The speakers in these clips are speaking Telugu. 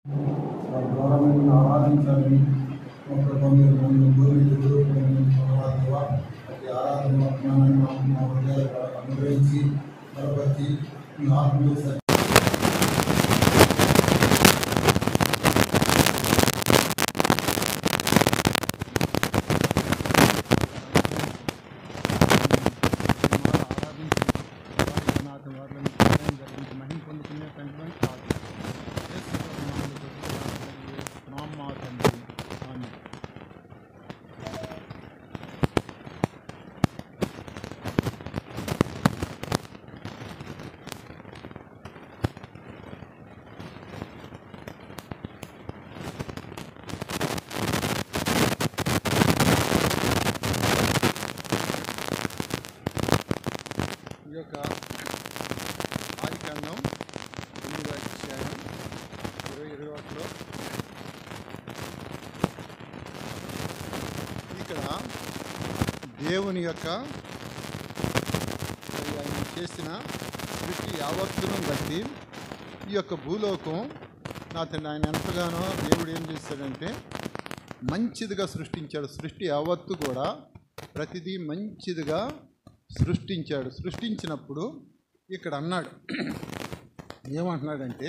వారి ద్వారా మేము ఆరాధించాలని అతి ఆరాధన మా హృదయాలు అనుగ్రహించి బలపరిచి మీ ఆత్మీయ ఈ యొక్క ఆదికాండం 8వ అధ్యాయం 21లో ఇక్కడ దేవుని యొక్క ఆయన చేసిన సృష్టి యావత్తును బట్టి ఈ యొక్క భూలోకం ఆయన ఎంతగానో దేవుడు ఏం చేశాడంటే మంచిదిగా సృష్టించాడు. సృష్టి యావత్తు కూడా ప్రతిదీ మంచిదిగా సృష్టించాడు. సృష్టించినప్పుడు ఇక్కడ అన్నాడు, ఏమంటున్నాడంటే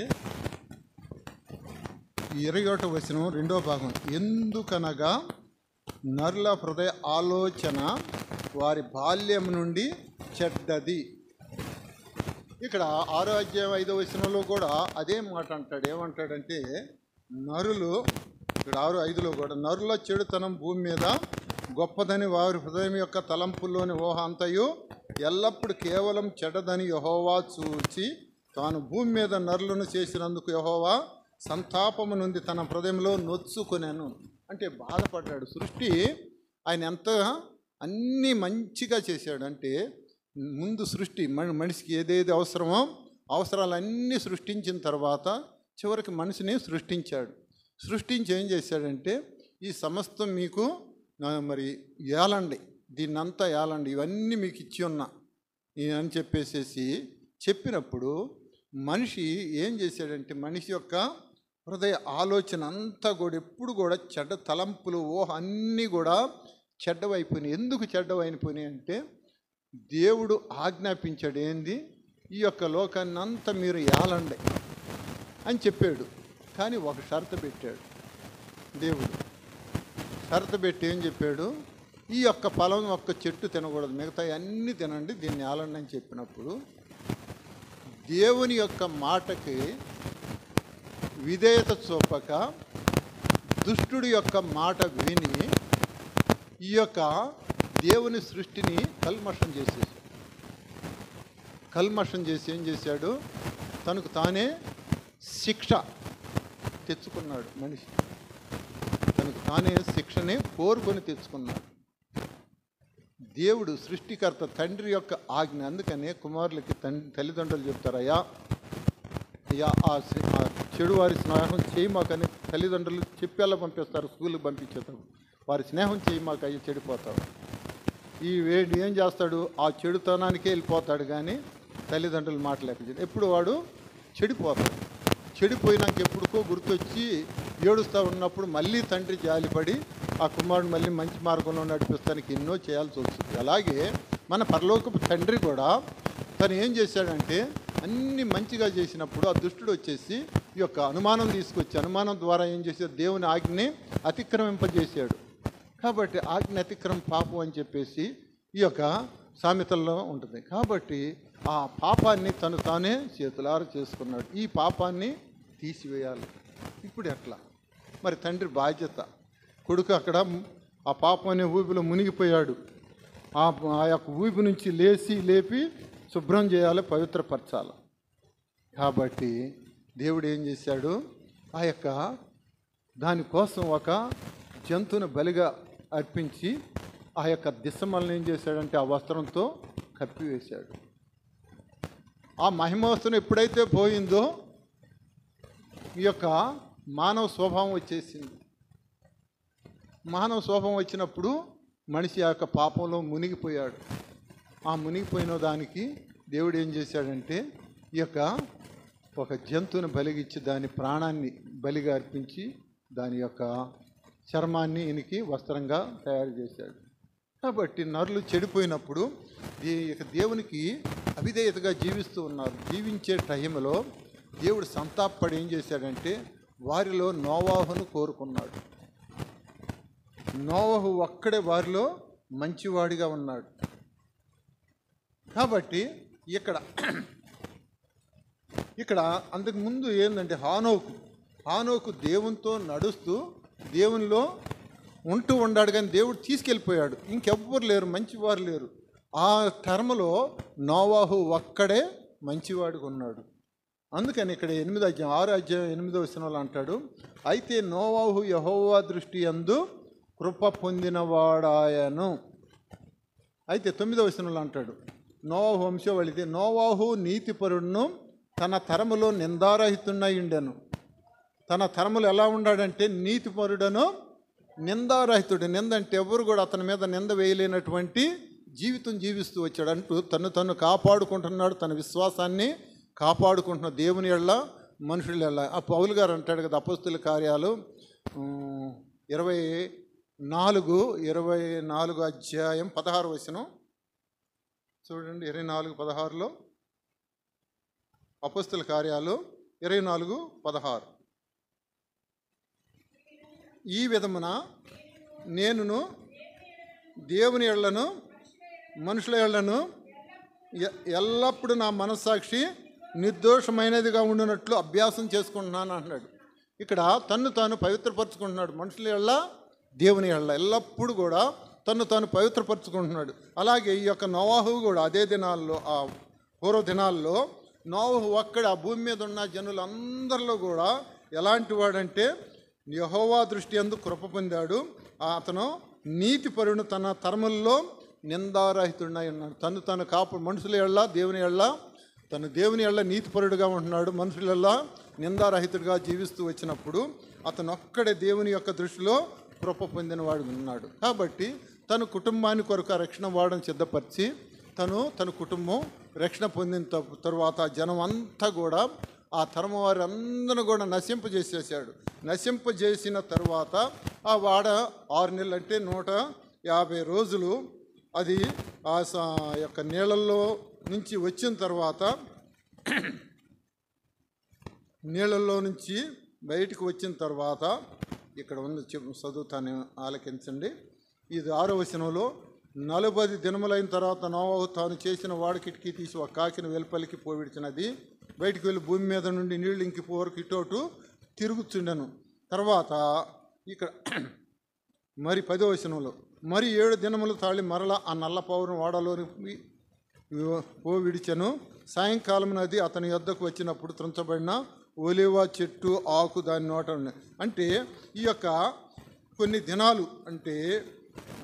21వ వచనం 2వ భాగం, ఎందుకనగా నరుల హృదయ ఆలోచన వారి బాల్యం నుండి చెడ్డది. ఇక్కడ 6వ అధ్యాయం 5వ వచనంలో కూడా అదే మాట అంటాడు. ఏమంటాడంటే నరులు, ఇక్కడ 6:5లో కూడా, నరుల చెడుతనం భూమి మీద గొప్పదని వారి హృదయం యొక్క తలంపుల్లోని ఊహ అంతయు ఎల్లప్పుడు కేవలం చెడ్డదని యెహోవా చూచి తాను భూమి మీద నరులను చేసినందుకు యెహోవా సంతాపము నుండి తన హృదయంలో నొచ్చుకొనెను. అంటే బాధపడ్డాడు. సృష్టి ఆయన ఎంత అన్నీ మంచిగా చేశాడు అంటే, ముందు సృష్టి మనిషికి ఏదేది అవసరమో అవసరాలన్నీ సృష్టించిన తర్వాత చివరికి మనిషిని సృష్టించాడు. సృష్టించి ఏం చేశాడంటే, ఈ సమస్తం మీకు మరి ఏలండి, దీన్నంతా ఏలండి, ఇవన్నీ మీకు ఇచ్చి ఉన్నా అని చెప్పినప్పుడు మనిషి ఏం చేశాడంటే, మనిషి యొక్క హృదయ ఆలోచన అంతా కూడా ఎప్పుడు కూడా చెడ్డ తలంపులు ఊహ అన్నీ కూడా చెడ్డవైపోయినాయి. ఎందుకు చెడ్డవైపోయినాయి అంటే, దేవుడు ఆజ్ఞాపించాడు, ఏంది, ఈ యొక్క లోకాన్ని అంతా మీరు ఏలండి అని చెప్పాడు. కానీ ఒక షరతు పెట్టాడు దేవుడు. షరతు పెట్టి ఏం చెప్పాడు, ఈ యొక్క ఫలం ఒక్క చెట్టు తినకూడదు, మిగతా అన్నీ తినండి, దీన్ని ఏలండి అని చెప్పినప్పుడు దేవుని యొక్క మాటకి విధేయత చూపక దుష్టుడి యొక్క మాట విని ఈ యొక్క దేవుని సృష్టిని కల్మషం చేసి ఏం చేశాడు, తనకు తానే శిక్ష తెచ్చుకున్నాడు. మనిషి తనకు తానే శిక్షని కోరుకొని తెచ్చుకున్నాడు. దేవుడు సృష్టికర్త తండ్రి యొక్క ఆజ్ఞ. అందుకనే కుమారులకి తల్లిదండ్రులు చెప్తారు, అయ్యా ఆ చెడు వారి స్నేహం చేయమాకని తల్లిదండ్రులు చెప్పేలా పంపిస్తారు. స్కూల్కి పంపించేటప్పుడు వారి స్నేహం చేయమాక, అయ్యి చెడిపోతాడు. ఈ వేడి ఏం చేస్తాడు, ఆ చెడుతనానికే వెళ్ళిపోతాడు. కానీ తల్లిదండ్రులు మాటలేక ఎప్పుడు వాడు చెడిపోతాడు. చెడిపోయినాక ఎప్పుడుకో గుర్తొచ్చి ఏడుస్తూ ఉన్నప్పుడు మళ్ళీ తండ్రి జాలిపడి ఆ కుమారుడు మళ్ళీ మంచి మార్గంలో నడిపిస్తానికి ఎన్నో చేయాల్సి వస్తుంది. అలాగే మన పరలోకపు తండ్రి కూడా తను ఏం చేశాడంటే, అన్ని మంచిగా చేసినప్పుడు ఆ దుష్టుడు వచ్చేసి ఈ యొక్క అనుమానం తీసుకొచ్చి, అనుమానం ద్వారా ఏం చేశాడు, దేవుని ఆజ్ఞని అతిక్రమింపజేశాడు. కాబట్టి ఆజ్ఞ అతిక్రమం పాపం అని చెప్పేసి ఈ యొక్క సామెతల్లో ఉంటుంది. కాబట్టి ఆ పాపాన్ని తను తానే చేతులారా చేసుకున్నాడు. ఈ పాపాన్ని తీసివేయాలి. ఇప్పుడు ఎట్లా మరి, తండ్రి బాధ్యత. కొడుకు అక్కడ ఆ పాపం అనే ఊపిలో మునిగిపోయాడు. ఆ యొక్క ఊపి నుంచి లేపి శుభ్రం చేయాలి, పవిత్రపరచాలి. కాబట్టి దేవుడు ఏం చేశాడు, ఆ యొక్క దానికోసం ఒక జంతువుని బలిగా అర్పించి ఆ యొక్క దిశమల్ని ఏం చేశాడంటే ఆ వస్త్రంతో కప్పివేశాడు. ఆ మహిమవస్త్రం ఎప్పుడైతే పోయిందో ఈ యొక్క మానవ స్వభావం వచ్చేసింది. మానవ స్వభావం వచ్చినప్పుడు మనిషి ఆ యొక్క పాపంలో మునిగిపోయాడు. ఆ మునిగిపోయిన దానికి దేవుడు ఏం చేశాడంటే ఈ యొక్క ఒక జంతువుని బలిగిచ్చి దాని ప్రాణాన్ని బలిగా అర్పించి దాని యొక్క చర్మాన్ని ఈయనకి వస్త్రంగా తయారు చేశాడు. కాబట్టి నరులు చెడిపోయినప్పుడు దేవునికి అవిధేయతగా జీవిస్తూ ఉన్నారు. జీవించే టైంలో దేవుడు సంతాపడి ఏం చేశాడంటే వారిలో నోవాహును కోరుకున్నాడు. నోవాహు ఒక్కడే వారిలో మంచివాడిగా ఉన్నాడు. కాబట్టి ఇక్కడ అంతకుముందు ఏంటంటే హానోకు దేవునితో నడుస్తూ దేవునిలో ఉంటూ ఉన్నాడు, కానీ దేవుడు తీసుకెళ్ళిపోయాడు. ఇంకెవ్వరు లేరు, మంచివారు లేరు. ఆ టర్మ్లో నోవాహు ఒక్కడే మంచివాడిగా ఉన్నాడు. అందుకని ఇక్కడ 6 అధ్యాయం 8వ వచనంలో అంటాడు, అయితే నోవాహు యెహోవా దృష్టి యందు కృప పొందినవాడాయను. అయితే 9వ వచనంలో అంటాడు, నోవాహు వంశవళిది, నోవాహు నీతిపరుడును తన తరములో నిందారహితుడైయుండెను. తన తరములు ఎలా ఉన్నాడంటే నీతిపరుడను నిందారహితుడు. నింద అంటే ఎవరు కూడా అతని మీద నింద వేయలేనటువంటి జీవితం జీవిస్తూ వచ్చాడు. అంటూ తను కాపాడుకుంటున్నాడు, తన విశ్వాసాన్ని కాపాడుకుంటున్నాడు దేవుని యెడల మనుషుల యెడల. ఆ పౌలు గారు అంటాడు కదా, అపోస్తుల కార్యాలు 24 అధ్యాయం 16 వచనం చూడండి. 24:16 అపోస్తుల కార్యాలు 24:16, ఈ విధమున నేనును దేవుని యెడలను మనుషుల యెడలను ఎల్లప్పుడూ నా మనస్సాక్షి నిర్దోషమైనదిగా ఉండినట్లు అభ్యాసం చేసుకుంటున్నాను అన్నాడు. ఇక్కడ తన్ను తాను పవిత్రపరచుకుంటున్నాడు. మనుషుల యెడల దేవుని యెడల ఎల్లప్పుడూ కూడా తను తాను పవిత్రపరచుకుంటున్నాడు. అలాగే ఈ యొక్క నోవాహు కూడా అదే దినాల్లో, ఆ పూర్వ దినాల్లో నోవాహు ఒక్కడ ఆ భూమి మీద ఉన్న జనులందరిలో కూడా ఎలాంటి వాడంటే యెహోవా దృష్టి యందు కృప పొందాడు. అతను నీతిపరుడు, తన తరముల్లో నిందారహితుడై ఉన్నాడు. తను మనుషుల యెడల దేవుని యెడల దేవుని యెడల నీతిపరుడుగా ఉంటున్నాడు. మనుషుల యెడల నిందారహితుడిగా జీవిస్తూ వచ్చినప్పుడు అతను ఒక్కడే దేవుని యొక్క దృష్టిలో కృప పొందిన వాడు ఉన్నాడు. కాబట్టి తన కుటుంబాన్ని కొరకు రక్షణ వాడని సిద్ధపరిచి తన కుటుంబం రక్షణ పొందిన తరువాత జనం అంతా కూడా ఆ తరము వారి అందరూ కూడా నశింపజేసేసాడు. నశింపజేసిన తర్వాత ఆ వాడ 6 నెలలు అంటే 150 రోజులు అది ఆ యొక్క నీళ్ళల్లో నుంచి వచ్చిన తర్వాత, నీళ్ళల్లో నుంచి బయటకు వచ్చిన తర్వాత ఇక్కడ ఉంది, చదువుతాను ఆలకించండి. ఇది 6వ వచనంలో, 40 దినములైన తర్వాత నోవాహు తాను చేసిన వాడికిటికి తీసి ఒక కాకిని వెలుపలికి పోవిడిచినది. బయటికి వెళ్ళి భూమి మీద నుండి నీళ్లు ఇంకిపోవరకు ఇటోటు తిరుగుతుండెను. తర్వాత ఇక్కడ మరి 10వ వచనంలో, మరి 7 దినములు తాళి మరలా ఆ నల్ల పౌరును వాడలోని పోవిడిచెను. సాయంకాలం నది అతని యొద్దకు వచ్చినప్పుడు త్రుంచబడిన ఒలివ చెట్టు ఆకు దాని నోట ఉన్నాయి. అంటే ఈ యొక్క కొన్ని దినాలు అంటే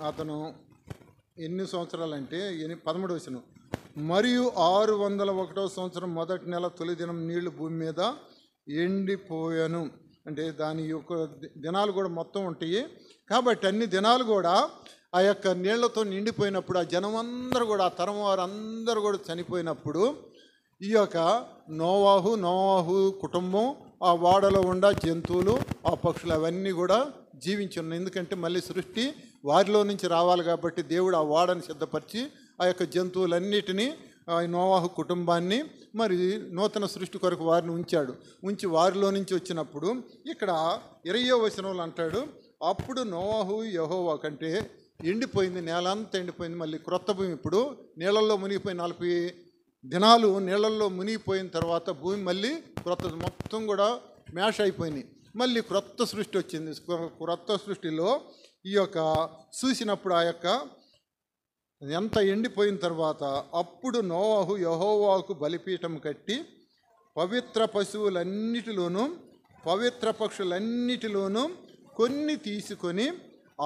అతను ఎన్ని సంవత్సరాలు అంటే 13వ వచనం, మరియు 601వ సంవత్సరం మొదటి నెల తొలి దినం నీళ్లు భూమి మీద ఎండిపోయాను. అంటే దాని యొక్క దినాలు కూడా మొత్తం ఉంటాయి. కాబట్టి అన్ని దినాలు కూడా ఆ యొక్క నీళ్లతో నిండిపోయినప్పుడు ఆ జనం అందరూ కూడా, ఆ తరం వారు అందరూ కూడా చనిపోయినప్పుడు ఈ యొక్క నోవాహు కుటుంబం, ఆ వాడలో ఉన్న జంతువులు, ఆ పక్షులు అవన్నీ కూడా జీవించి ఉన్నాయి. ఎందుకంటే మళ్ళీ సృష్టి వారిలో నుంచి రావాలి కాబట్టి దేవుడు ఆ వాడని సిద్ధపరిచి ఆ యొక్క జంతువులన్నిటినీ, నోవాహు కుటుంబాన్ని మరి నూతన సృష్టి కొరకు వారిని ఉంచి వారిలో నుంచి వచ్చినప్పుడు ఇక్కడ 20వ వచనంలో అంటాడు, అప్పుడు నోవాహు యెహోవా కంటే ఎండిపోయింది, నేలంతా ఎండిపోయింది, మళ్ళీ క్రొత్త భూమి. ఇప్పుడు నీళ్ళల్లో మునిగిపోయి 40 దినాలు నీళ్ళల్లో మునిగిపోయిన తర్వాత భూమి మళ్ళీ మొత్తం కూడా మ్యాష్ అయిపోయినాయి. మళ్ళీ క్రొత్త సృష్టి వచ్చింది. క్రొత్త సృష్టిలో ఈ యొక్క చూసినప్పుడు ఆ యొక్క ఎంత ఎండిపోయిన తర్వాత అప్పుడు నోవాహు యెహోవాకు బలిపీఠం కట్టి పవిత్ర పశువులన్నిటిలోనూ పవిత్ర పక్షులన్నిటిలోనూ కొన్ని తీసుకొని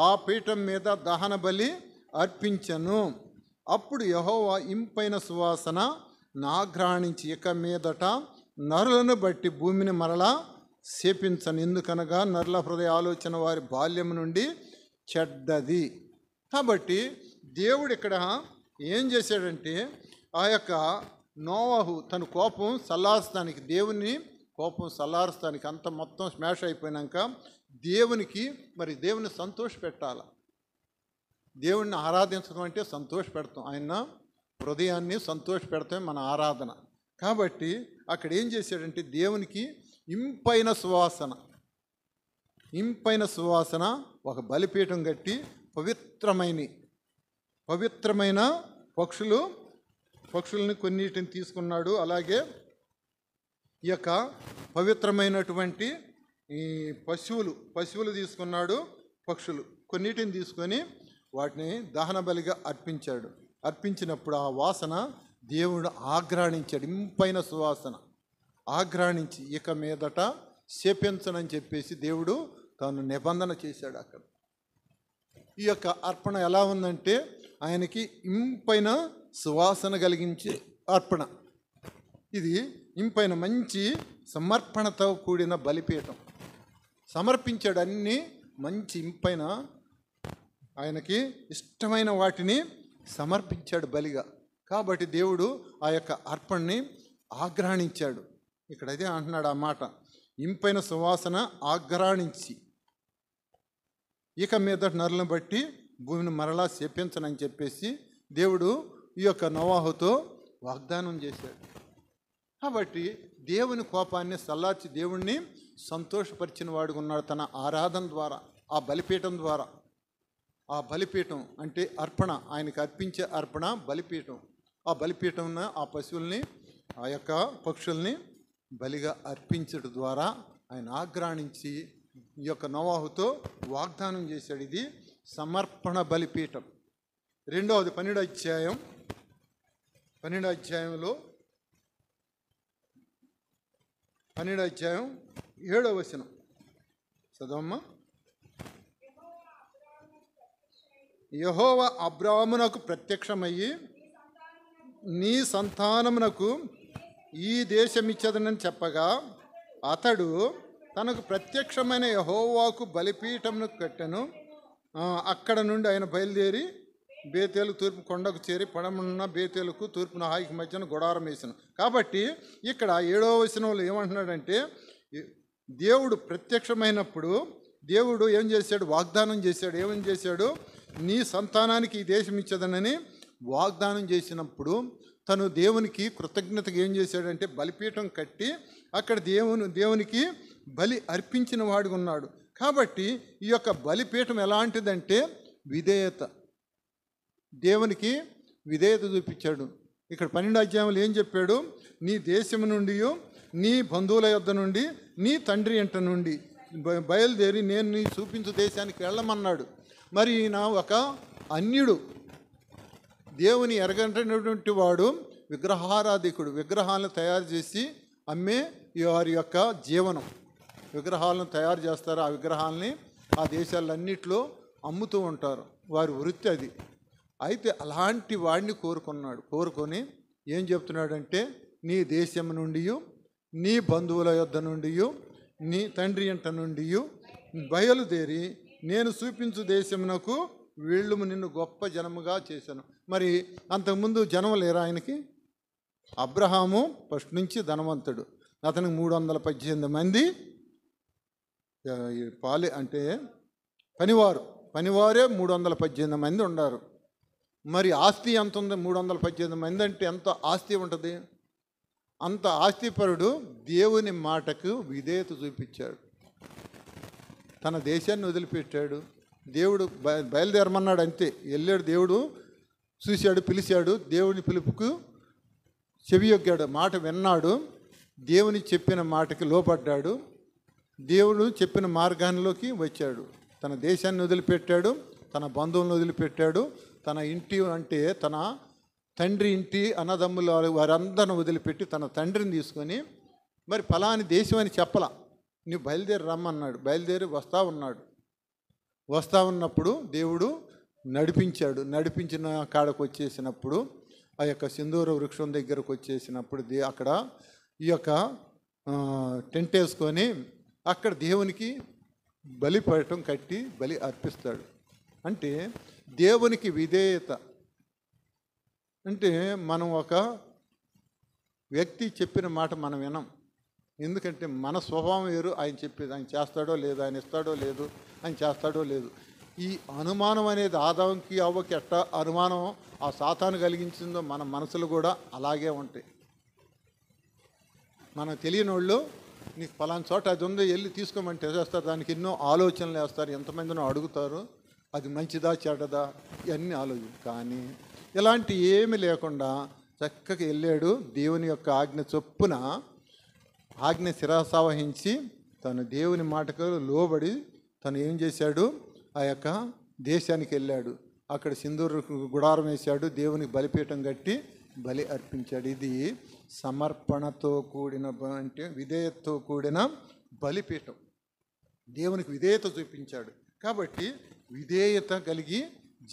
ఆ పీఠం మీద దహన బలి అర్పించను. అప్పుడు యెహోవా ఇంపైన సువాసన నాగ్రహించి ఇక మీదట నరులను బట్టి భూమిని మరలా శపించను, ఎందుకనగా నరుల హృదయ ఆలోచన వారి బాల్యం నుండి చెడ్డది. కాబట్టి దేవుడు ఇక్కడ ఏం చేశాడంటే ఆ యొక్క నోవాహు తన కోపం చల్లార్చడానికి దేవుని కోపం చల్లారుస్తానికి అంత మొత్తం స్మాష్ అయిపోయినాక దేవునికి మరి దేవుని సంతోషపెట్టాలి. దేవుణ్ణి ఆరాధించడం అంటే సంతోషపెడతాం, ఆయన హృదయాన్ని సంతోషపెడతాం మన ఆరాధన. కాబట్టి అక్కడ ఏం చేశాడంటే దేవునికి ఇంపైన సువాసన ఒక బలిపీఠం కట్టి పవిత్రమైన పక్షుల్ని కొన్నిటిని తీసుకున్నాడు. అలాగే ఈ యొక్క పవిత్రమైనటువంటి ఈ పశువులు తీసుకున్నాడు, పక్షులు కొన్నిటిని తీసుకొని వాటిని దహన బలిగా అర్పించాడు. అర్పించినప్పుడు ఆ వాసన దేవుడు ఆఘ్రాణించాడు, ఇంపైన సువాసన ఆఘ్రాణించి ఇక మీదట శపించనని చెప్పేసి దేవుడు తాను నిబంధన చేశాడు. అక్కడ ఈ యొక్క అర్పణ ఎలా ఉందంటే ఆయనకి ఇంపైన సువాసన కలిగించే అర్పణ. ఇది ఇంపైన మంచి సమర్పణతో కూడిన బలిపీఠం సమర్పించాడు. అన్నీ మంచి ఇంపైన ఆయనకి ఇష్టమైన వాటిని సమర్పించాడు బలిగా. కాబట్టి దేవుడు ఆ యొక్క అర్పణని ఆఘ్రాణించాడు. ఇక్కడ అదే అంటున్నాడు ఆ మాట, ఇంపైన సువాసన ఆఘ్రాణించి ఇక మీద నరులను బట్టి భూమిని మరలా శపించనని చెప్పేసి దేవుడు ఈ యొక్క నోవాహుతో వాగ్దానం చేశాడు. కాబట్టి దేవుని కోపాన్ని చల్లార్చి దేవుణ్ణి సంతోషపరిచిన వాడుగా ఉన్నాడు తన ఆరాధన ద్వారా, ఆ బలిపీఠం ద్వారా. ఆ బలిపీఠం అంటే అర్పణ, ఆయనకి అర్పించే అర్పణ బలిపీఠం. ఆ బలిపీఠం ఆ పశువుల్ని ఆ యొక్క పక్షుల్ని బలిగా అర్పించడం ద్వారా ఆయన ఆఘ్రాణించి ఈ యొక్క నోవాహుతో వాగ్దానం చేశాడు. ఇది సమర్పణ బలిపీఠం. రెండవది 12వ అధ్యాయం 12వ అధ్యాయంలో 12వ అధ్యాయం 7వ వచనం చదవమ్మా. యెహోవా అబ్రాహామునకు ప్రత్యక్షమయ్యి నీ సంతానమునకు ఈ దేశమిచ్చదనని చెప్పగా అతడు తనకు ప్రత్యక్షమైన యెహోవాకు బలిపీఠమును కట్టెను. అక్కడ నుండి ఆయన బయలుదేరి బేతేలు తూర్పు కొండకు చేరి పడమన్న బేతేలుకు తూర్పున హాయికి మధ్యన గుడారం వేసాను. కాబట్టి ఇక్కడ 7వ వచనంలో ఏమంటున్నాడంటే దేవుడు ప్రత్యక్షమైనప్పుడు దేవుడు ఏం చేశాడు, వాగ్దానం చేశాడు. ఏమని చేశాడు, నీ సంతానానికి ఈ దేశం ఇచ్చదనని వాగ్దానం చేసినప్పుడు తను దేవునికి కృతజ్ఞతగా ఏం చేశాడంటే బలిపీఠం కట్టి అక్కడ దేవునికి బలి అర్పించిన వాడుగా ఉన్నాడు. కాబట్టి ఈ యొక్క బలిపీఠం ఎలాంటిదంటే విధేయత, దేవునికి విధేయత చూపించాడు. ఇక్కడ 12వ అధ్యాయంలో ఏం చెప్పాడు, నీ దేశం నుండి నీ బంధువుల యొద్ద నుండి నీ తండ్రి ఇంట నుండి బయలుదేరి నేను నీ చూపించు దేశానికి వెళ్ళమన్నాడు. మరి ఈయన ఒక అన్యుడు, దేవుని ఎరగనటువంటి వాడు, విగ్రహారాధికుడు. విగ్రహాలను తయారు చేసి అమ్మే వారి యొక్క జీవనం. విగ్రహాలను తయారు చేస్తారు, ఆ విగ్రహాలని ఆ దేశాలన్నింటిలో అమ్ముతూ ఉంటారు, వారి వృత్తి అది. అయితే అలాంటి వాడిని కోరుకొని ఏం చెప్తున్నాడంటే నీ దేశం నుండి నీ బంధువుల యొద్ద నుండి నీ తండ్రి ఇంట నుండి బయలుదేరి నేను చూపించు దేశమునకు వీళ్ళము నిన్ను గొప్ప జనముగా చేశాను. మరి అంతకుముందు జనం లేరా ఆయనకి? అబ్రహాము ఫస్ట్ నుంచి ధనవంతుడు, అతనికి 318 మంది అంటే పనివారే 318 మంది ఉన్నారు. మరి ఆస్తి ఎంత ఉంది? 318 మంది అంటే ఎంత ఆస్తి ఉంటుంది? అంత ఆస్తిపరుడు దేవుని మాటకు విధేయత చూపించాడు, తన దేశాన్ని వదిలిపెట్టాడు. దేవుడు బయలుదేరమన్నాడు, అంతే వెళ్ళాడు. దేవుడు చూశాడు, పిలిచాడు, దేవుని పిలుపుకు చెవియొగ్గాడు, మాట విన్నాడు, దేవుని చెప్పిన మాటకి లోపడ్డాడు, దేవుడు చెప్పిన మార్గాల్లోకి వచ్చాడు. తన దేశాన్ని వదిలిపెట్టాడు, తన బంధువులను వదిలిపెట్టాడు, తన ఇంటి అంటే తన తండ్రి ఇంటి అన్నదమ్ముల వారందరిని వదిలిపెట్టి తన తండ్రిని తీసుకొని మరి ఫలాని దేశం అని చెప్పలా, నువ్వు బయలుదేరి రమ్మన్నాడు. బయలుదేరి వస్తా ఉన్నప్పుడు దేవుడు నడిపించాడు. నడిపించిన కాడకు వచ్చేసినప్పుడు ఆ యొక్క సింధూర వృక్షం దగ్గరకు వచ్చేసినప్పుడు అక్కడ ఈ యొక్క టెంట్ వేసుకొని అక్కడ దేవునికి బలిపీఠం కట్టి బలి అర్పిస్తాడు. అంటే దేవునికి విధేయత అంటే మనం ఒక వ్యక్తి చెప్పిన మాట మనం వినం, ఎందుకంటే మన స్వభావం వేరు, ఆయన చెప్పేది ఆయన చేస్తాడో లేదో, ఆయన ఇస్తాడో లేదు, ఆయన చేస్తాడో లేదు. ఈ అనుమానం అనేది ఆదాంకి అవ్వకి ఎట్ట అనుమానం ఆ సాతాను కలిగించిందో మన మనసులు కూడా అలాగే ఉంటాయి. మనకు తెలియని వాళ్ళు నీకు పలానా చోట అది ఉందో వెళ్ళి తీసుకోమంటే చేస్తారు, దానికి ఎన్నో ఆలోచనలు వేస్తారు, ఎంతమందినో అడుగుతారు అది మంచిదా చెడ్డదా ఇవన్నీ ఆలోచన. కానీ ఇలాంటి ఏమి లేకుండా చక్కగా వెళ్ళాడు. దేవుని యొక్క ఆజ్ఞ చొప్పున ఆజ్ఞ శిరసావహించి తను దేవుని మాటకు లోబడి తను ఏం చేశాడు, ఆ యొక్క దేశానికి వెళ్ళాడు. అక్కడ సింధూరు గుడారం వేశాడు, దేవునికి బలిపీఠం కట్టి బలి అర్పించాడు. ఇది సమర్పణతో కూడిన అంటే విధేయతతో కూడిన బలిపీఠం. దేవునికి విధేయత చూపించాడు. కాబట్టి విధేయత కలిగి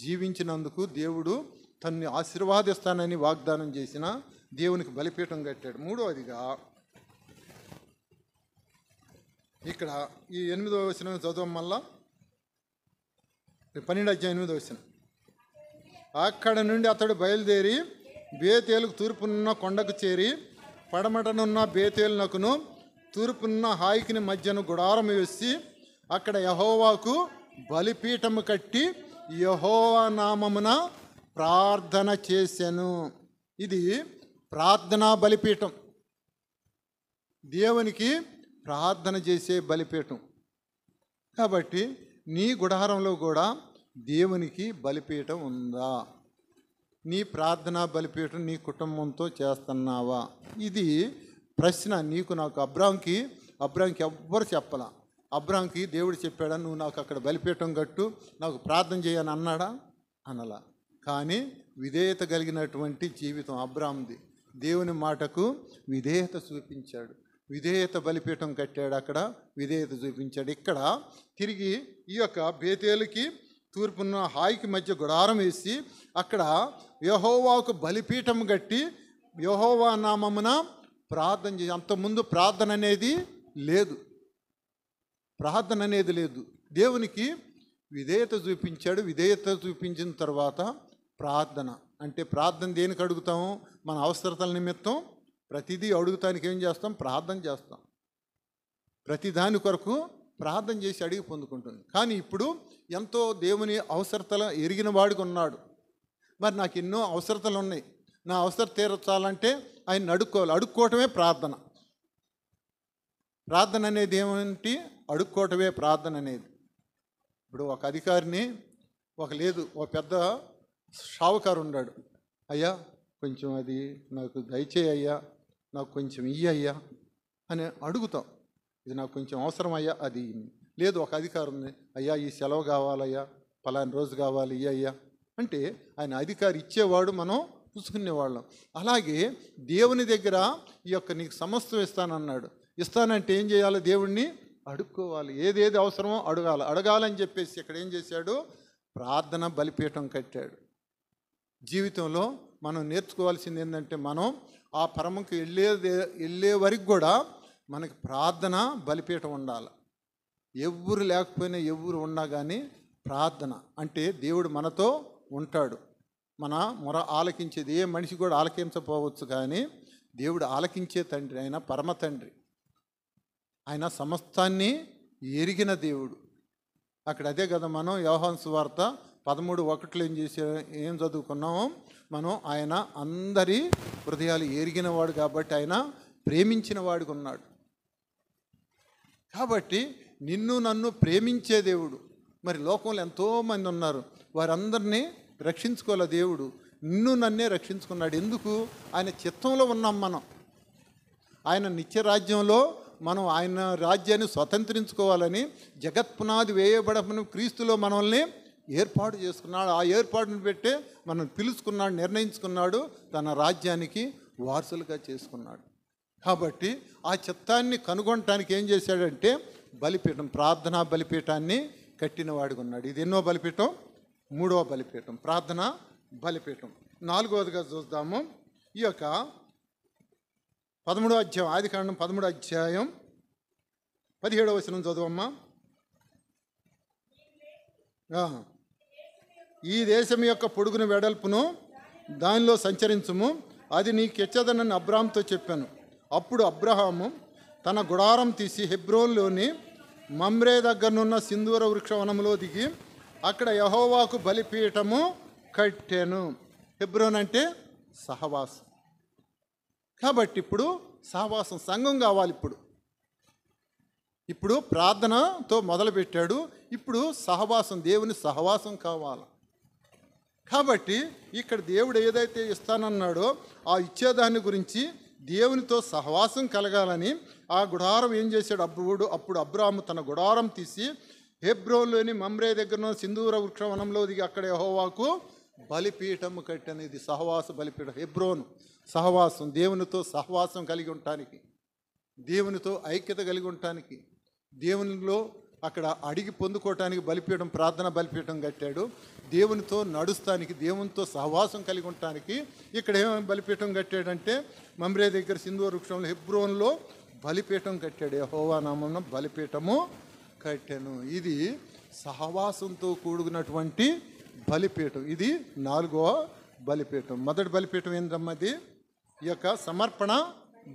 జీవించినందుకు దేవుడు తన్ని ఆశీర్వాదిస్తానని వాగ్దానం చేసిన దేవునికి బలిపీఠం కట్టాడు. మూడవదిగా ఇక్కడ ఈ 8వ వచనం చదవం మళ్ళా 12:8. అక్కడ నుండి అతడు బయలుదేరి బేతేలుకు తూర్పునున్న కొండకు చేరి పడమటనున్న బేతేలునకును తూర్పునున్న హాయికిని మధ్యను గుడారం వేసి అక్కడ యెహోవాకు బలిపీఠము కట్టి యెహోవా నామమున ప్రార్థన చేసెను. ఇది ప్రార్థనా బలిపీఠం, దేవునికి ప్రార్థన చేసే బలిపీఠం. కాబట్టి నీ గుడారంలో కూడా దేవునికి బలిపీఠం ఉందా? నీ ప్రార్థనా బలిపీఠం నీ కుటుంబంతో చేస్తున్నావా? ఇది ప్రశ్న నీకు నాకు. అబ్రాంకి ఎవ్వరు చెప్పలా. అబ్రాంకి దేవుడు చెప్పాడా నువ్వు నాకు అక్కడ బలిపీఠం కట్టు, నాకు ప్రార్థన చేయని అన్నాడా? అనలా. కానీ విధేయత కలిగినటువంటి జీవితం అబ్రాంది. దేవుని మాటకు విధేయత చూపించాడు, విధేయత బలిపీఠం కట్టాడు, అక్కడ విధేయత చూపించాడు. ఇక్కడ తిరిగి ఈ యొక్క బేతేలుకి తూర్పున్న హాయికి మధ్య గుడారం వేసి అక్కడ యెహోవాకు బలిపీఠం కట్టి యెహోవా నామమున ప్రార్థన చేసి. అంతకుముందు ప్రార్థన అనేది లేదు. దేవునికి విధేయత చూపించాడు. విధేయత చూపించిన తర్వాత ప్రార్థన అంటే ప్రార్థన దేనికి అడుగుతాము? మన అవసరతల నిమిత్తం ప్రతిదీ అడుగుతానికి ఏం చేస్తాం? ప్రార్థన చేస్తాం. ప్రతి దాని కొరకు ప్రార్థన చేసి అడిగి పొందుకుంటుంది. కానీ ఇప్పుడు ఎంతో దేవుని అవసరతలు ఎరిగిన వాడికి ఉన్నాడు. మరి నాకు ఎన్నో అవసరతలు ఉన్నాయి, నా అవసరం తీర్చాలంటే ఆయన అడుక్కోవటమే ప్రార్థన. ప్రార్థన అనేది ఏమంటే అడుక్కోవటమే ప్రార్థన అనేది. ఇప్పుడు ఒక అధికారిని ఒక పెద్ద షావుకారు ఉన్నాడు, అయ్యా కొంచెం అది నాకు దయచేయ్యా, నాకు కొంచెం ఇయ్యయ్యా అని అడుగుతాం. ఇది నాకు కొంచెం అవసరం అయ్యా, అది లేదు. ఒక అధికారం ఉంది, అయ్యా ఈ సెలవు కావాలయ్యా, పలానా రోజు కావాలి ఇయ్యయ్యా అంటే ఆయన అధికారి ఇచ్చేవాడు, మనం పుచ్చుకునేవాళ్ళం. అలాగే దేవుని దగ్గర ఈ యొక్క నీకు సమస్తం ఇస్తానన్నాడు. ఇస్తానంటే ఏం చేయాలి? దేవుణ్ణి అడుక్కోవాలి. ఏదేది అవసరమో అడగాలని చెప్పేసి ఇక్కడ ఏం చేశాడు? ప్రార్థన బలిపీఠం కట్టాడు. జీవితంలో మనం నేర్చుకోవాల్సింది ఏంటంటే మనం ఆ పరమకు వెళ్ళే వరకు కూడా మనకి ప్రార్థన బలిపీఠం ఉండాలి. ఎవరు లేకపోయినా ఎవరు ఉన్నా కానీ ప్రార్థన అంటే దేవుడు మనతో ఉంటాడు. మన మొర ఆలకించేది ఏ మనిషి కూడా ఆలకించకపోవచ్చు, కానీ దేవుడు ఆలకించే తండ్రి. ఆయన పరమ తండ్రి, ఆయన సమస్తాన్ని ఎరిగిన దేవుడు. అక్కడ అదే కదా మనం యోహాను సువార్త 13:1 ఏం చదువుకున్నామో మనం, ఆయన అందరి హృదయాలు ఎరిగినవాడు కాబట్టి ఆయన ప్రేమించిన వాడికి ఉన్నాడు. కాబట్టి నిన్ను నన్ను ప్రేమించే దేవుడు. మరి లోకంలో ఎంతోమంది ఉన్నారు, వారందరినీ రక్షించుకోలే దేవుడు. నిన్ను నన్నే రక్షించుకున్నాడు. ఎందుకు? ఆయన చిత్తంలో ఉన్నాం మనం. ఆయన నిత్య రాజ్యంలో మనం ఆయన రాజ్యాన్ని స్వతంత్రించుకోవాలని జగత్పునాది వేయబడమని క్రీస్తులో మనల్ని ఏర్పాటు చేసుకున్నాడు. ఆ ఏర్పాటును పెట్టే మనం పిలుచుకున్నాడు, నిర్ణయించుకున్నాడు, తన రాజ్యానికి వారసులుగా చేసుకున్నాడు. కాబట్టి ఆ చిత్తాన్ని కనుగొనటానికి ఏం చేశాడంటే బలిపీఠం, ప్రార్థనా బలిపీఠాన్ని కట్టిన వాడిగా ఉన్నాడు. ఇది ఎన్నో బలిపీఠం? 3వ బలిపీఠం, ప్రార్థనా బలిపీఠం. 4వదిగా చూద్దాము. ఈ యొక్క 13వ అధ్యాయం, ఆదికాండం 13వ అధ్యాయం 17వ వచనం చదువమ్మా. ఈ దేశం యొక్క పొడుగును వెడల్పును దానిలో సంచరించుము, అది నీకు ఇచ్చదనని అబ్రాహాముతో చెప్పాను. అప్పుడు అబ్రహాము తన గుడారం తీసి హెబ్రోన్లోని మమ్రే దగ్గరనున్న సింధూర వృక్షవనంలో దిగి అక్కడ యెహోవాకు బలిపీఠము కట్టెను. హెబ్రోన్ అంటే సహవాసం. కాబట్టి ఇప్పుడు సహవాసం సంఘం కావాలి. ఇప్పుడు ప్రార్థనతో మొదలుపెట్టాడు. ఇప్పుడు సహవాసం, దేవుని సహవాసం కావాలి. కాబట్టి ఇక్కడ దేవుడు ఏదైతే ఇస్తానన్నాడో ఆ ఇచ్చేదాన్ని గురించి దేవునితో సహవాసం కలగాలని ఆ గుడారం ఏం చేశాడు? అప్పుడు అబ్రాహాము తన గుడారం తీసి హెబ్రోన్లోని మమ్రే దగ్గర సింధూర వృక్షవనంలో దిగి అక్కడ యెహోవాకు బలిపీఠము కట్టెను. ఇది సహవాస బలిపీఠం. హెబ్రోను సహవాసం, దేవునితో సహవాసం కలిగి ఉండటానికి, దేవునితో ఐక్యత కలిగి ఉండటానికి, దేవునిలో అక్కడ అడిగి పొందుకోవటానికి బలిపీఠం, ప్రార్థన బలిపీఠం కట్టాడు. దేవునితో నడుస్తానికి, దేవునితో సహవాసం కలిగి ఉండటానికి ఇక్కడ ఏమేమి బలిపీఠం కట్టాడంటే మమ్రే దగ్గర సింధూర వృక్షంలో హెబ్రోన్లో బలిపీఠం కట్టాడు. యెహోవా నామమున బలిపీఠము కట్టాను. ఇది సహవాసంతో కూడుకున్నటువంటి బలిపీఠం. ఇది 4వ బలిపీఠం. మొదటి బలిపీఠం ఏంటమ్మది? ఈ యొక్క సమర్పణ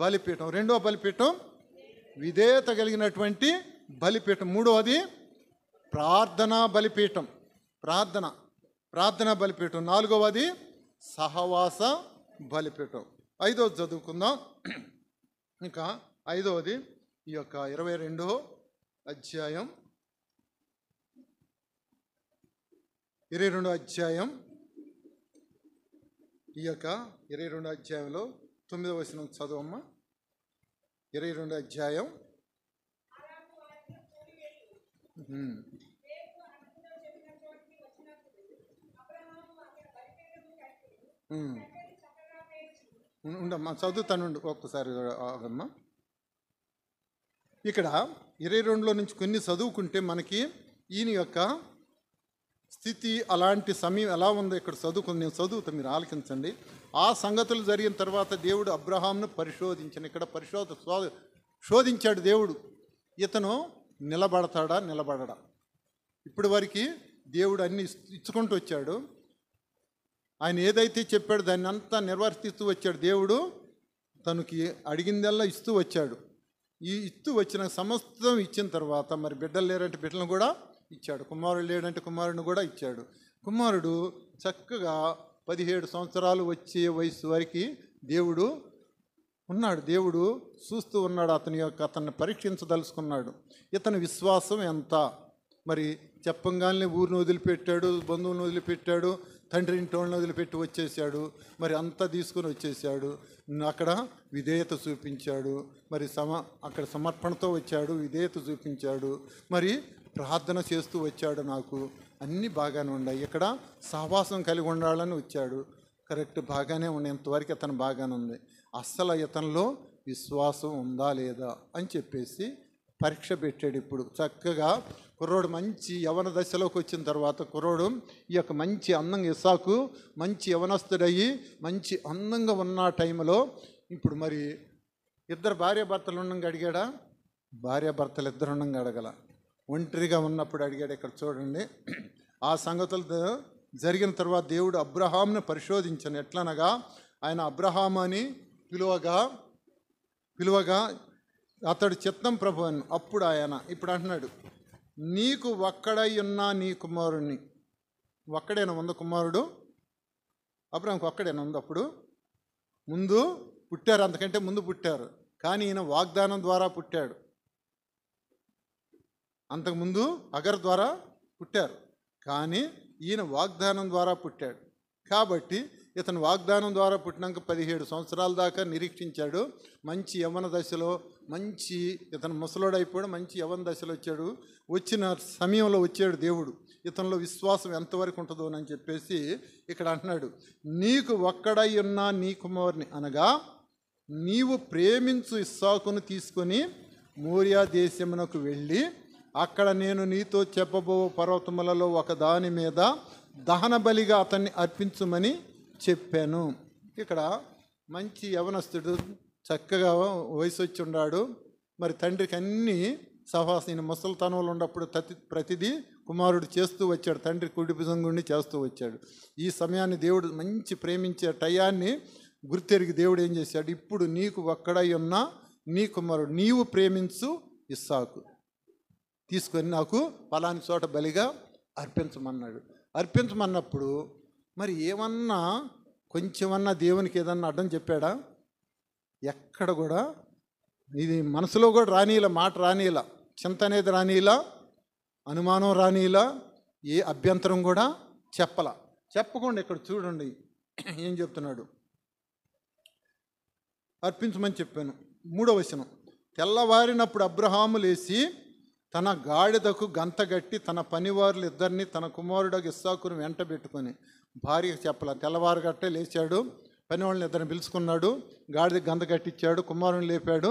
బలిపీఠం. 2వ బలిపీఠం విధేయత కలిగినటువంటి బలిపీఠం. 3వది ప్రార్థనా బలిపీఠం, ప్రార్థనా బలిపీఠం. 4వది సహవాస బలిపీఠం. 5వది చదువుకుందాం. ఇంకా 5వది ఈ యొక్క 22వ అధ్యాయం, 22వ అధ్యాయం, ఈ యొక్క 22వ అధ్యాయంలో 9వ వచనం చదువమ్మా. 22వ అధ్యాయం ఉండమ్మా, చదువుతానుండు ఒక్కసారి ఆగమ్మా. ఇక్కడ 22లో నుంచి కొన్ని చదువుకుంటే మనకి ఈయన యొక్క స్థితి, అలాంటి సమయం ఎలా ఉందో ఇక్కడ చదువుకుని నేను చదువుతాను, మీరు ఆలకించండి. ఆ సంగతులు జరిగిన తర్వాత దేవుడు అబ్రహామును పరిశోధించాను. ఇక్కడ శోధించాడు దేవుడు. ఇతను నిలబడడా? ఇప్పటి వరకు దేవుడు అన్ని ఇచ్చుకుంటూ వచ్చాడు. ఆయన ఏదైతే చెప్పాడో దాన్ని అంతా నిర్వర్తిస్తూ వచ్చాడు. దేవుడు తనకి అడిగిందల్లా ఇస్తూ వచ్చాడు. ఈ ఇస్తూ వచ్చిన సమస్తం ఇచ్చిన తర్వాత మరి బిడ్డలు లేరంటే బిడ్డలను కూడా ఇచ్చాడు, కుమారుడు లేడంటే కుమారుడిని కూడా ఇచ్చాడు. కుమారుడు చక్కగా 17 సంవత్సరాలు వచ్చే వయసు వరకు దేవుడు ఉన్నాడు. దేవుడు చూస్తూ ఉన్నాడు. అతన్ని పరీక్షించదలుచుకున్నాడు. ఇతని విశ్వాసం ఎంత? మరి చెప్పంగానే ఊరిని వదిలిపెట్టాడు, బంధువులను వదిలిపెట్టాడు, తండ్రి ఇంటోళ్ళని వదిలిపెట్టి వచ్చేసాడు. మరి అంతా తీసుకుని వచ్చేసాడు. అక్కడ విధేయత చూపించాడు. మరి అక్కడ సమర్పణతో వచ్చాడు, విధేయత చూపించాడు. మరి ప్రార్థన చేస్తూ వచ్చాడు. నాకు అన్నీ బాగానే ఉన్నాయి. ఇక్కడ సహవాసం కలిగి ఉండాలని వచ్చాడు. కరెక్ట్, బాగానే ఉన్నాయి. ఇంతవరకు అతను బాగానే ఉంది. అస్సలు ఇతనిలో విశ్వాసం ఉందా లేదా అని చెప్పేసి పరీక్ష పెట్టాడు. ఇప్పుడు చక్కగా కుర్రోడు మంచి యవన దశలోకి వచ్చిన తర్వాత కుర్రోడు ఈ యొక్క మంచి అందంగా ఇస్సాకు మంచి యవనస్తుడయ్యి మంచి అందంగా ఉన్న టైంలో ఇప్పుడు మరి ఇద్దరు భార్యాభర్తలు ఉండగా అడిగాడా? భార్యాభర్తలు ఇద్దరు ఉండగా అడగల, ఒంటరిగా ఉన్నప్పుడు అడిగాడు. ఇక్కడ చూడండి. ఆ సంగతులు జరిగిన తర్వాత దేవుడు అబ్రహామును పరిశోధించాను. ఎట్లనగా ఆయన అబ్రహాము అని పిలువగా అతడు చిత్తం ప్రభు అని. అప్పుడు ఆయన ఇప్పుడు అంటున్నాడు, నీకు ఒక్కడై ఉన్న నీ కుమారుణ్ణి. ఒక్కడేనా ఉంది కుమారుడు? అబ్రహాంకు ఒక్కడేనా ఉంది? అప్పుడు ముందు పుట్టారు, అంతకంటే ముందు పుట్టారు. కానీ ఈయన వాగ్దానం ద్వారా పుట్టాడు. అంతకుముందు అగర్ ద్వారా పుట్టారు, కానీ ఈయన వాగ్దానం ద్వారా పుట్టాడు. కాబట్టి ఇతను వాగ్దానం ద్వారా పుట్టినాక 17 సంవత్సరాల దాకా నిరీక్షించాడు. మంచి యవ్వన దశలో ఇతను ముసలోడైపోయాడు. మంచి యవ్వన దశలో వచ్చాడు. వచ్చిన సమయంలో వచ్చాడు దేవుడు. ఇతనిలో విశ్వాసం ఎంతవరకు ఉంటుందో అని చెప్పేసి ఇక్కడ అంటున్నాడు, నీకు ఒక్కడై ఉన్న నీ కుమారుని అనగా నీవు ప్రేమించు ఇస్సాకును తీసుకొని మోరియా దేశమునకు వెళ్ళి అక్కడ నేను నీతో చెప్పబో పర్వతములలో ఒక దాని మీద దహన బలిగా అతన్ని అర్పించుమని చెప్పాను. ఇక్కడ మంచి యవనస్తుడు, చక్కగా వయసు వచ్చి ఉన్నాడు. మరి తండ్రికి అన్నీ సహవాసం ముసలితనంలో ఉన్నప్పుడు ప్రతిదీ కుమారుడు చేస్తూ వచ్చాడు. తండ్రి కుడి భుజంగుండి చేస్తూ వచ్చాడు. ఈ సమయాన్ని దేవుడు మంచి ప్రేమించే టయాన్ని గుర్తెరిగి దేవుడు ఏం చేశాడు, ఇప్పుడు నీకు ఒక్కడై ఉన్న నీ కుమారుడు నీవు ప్రేమించు ఇస్సాకు తీసుకొని నాకు ఫలాని చోట బలిగా అర్పించమన్నాడు. అర్పించమన్నప్పుడు మరి ఏమన్నా కొంచెమన్నా దేవునికి ఏదన్నా అడ్డం చెప్పాడా? ఎక్కడ కూడా ఇది మనసులో కూడా రానీలా, మాట రానీలా, చింత అనేది రానీలా, అనుమానం రానీలా, ఏ అభ్యంతరం కూడా చెప్పకుండా ఇక్కడ చూడండి ఏం చెప్తున్నాడు. అర్పించమని చెప్పాను. 3వ వచనం, తెల్లవారినప్పుడు అబ్రహాము లేచి తన గాడిదకు గంతగట్టి తన పనివారులు ఇద్దరిని తన కుమారుడు ఇస్సాకును వెంట పెట్టుకొని భార్యకు చెప్పాల. తెల్లవారు గట్టే లేచాడు, పని వాళ్ళని ఇద్దరిని పిలుచుకున్నాడు, గాడిద గంత కట్టించాడు, కుమారుని లేపాడు.